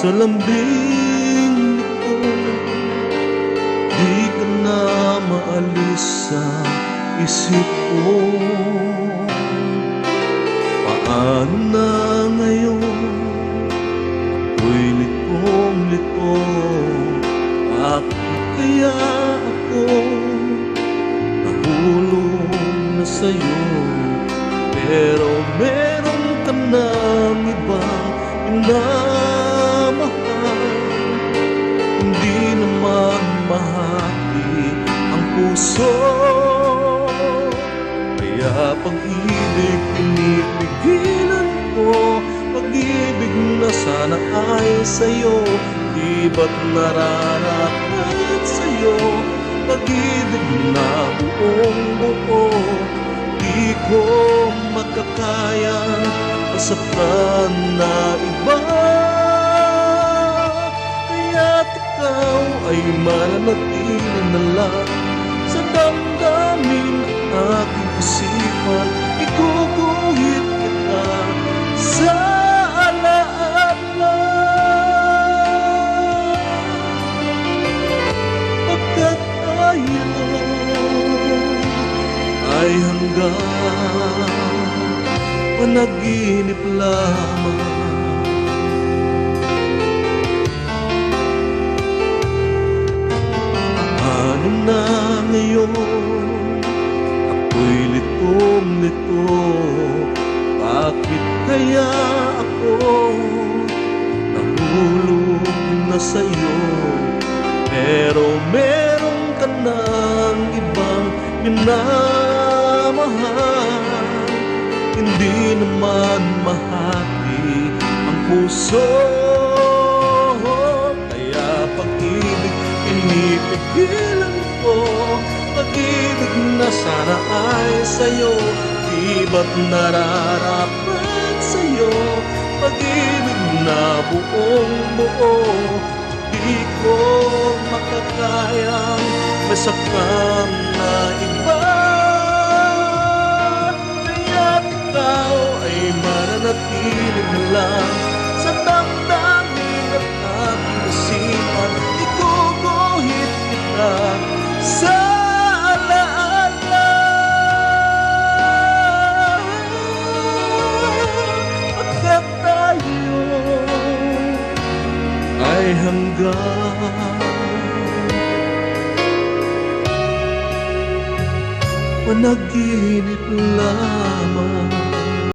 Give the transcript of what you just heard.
sa lambing nito. Di ka na maalis sa isip ko. Paano na ngayon? Ako'y litong-lito. Bakit kaya ako nahulog na sa'yo? Pero meron ka ng ibang minamahal. Hindi naman mahati ang puso. Kaya pag-ibig pinipigilan ko. Pag-ibig na sana ay sa'yo, di ba't nararapat sa'yo? Pag-ibig na buong buo, di ko makakayang pasaktan na iba. Kaya't ikaw ay mananatili na lang sa damdamin ng aking isipan. Ikuguhit kita sa alaala, pagkat tayo ay hanggang panaginip lamang. Ano na ngayon? Ako'y litong-lito. Bakit kaya ako nahulog na sa'yo? Pero meron ka ng ibang minamahal. Hindi naman mahati ang puso. Kaya pag-ibig pinipigilan ko. Pag-ibig na sana ay sa'yo, di ba't nararapat sa'yo? Pag-ibig na buong buo, di ko makakayang masaktan na iba. Kaya't ikaw ay mananatili na lang sa damdamin at aking isipan. Ikuguhit kita sa alaala, pagkat tayo ay hanggang panaginip lamang.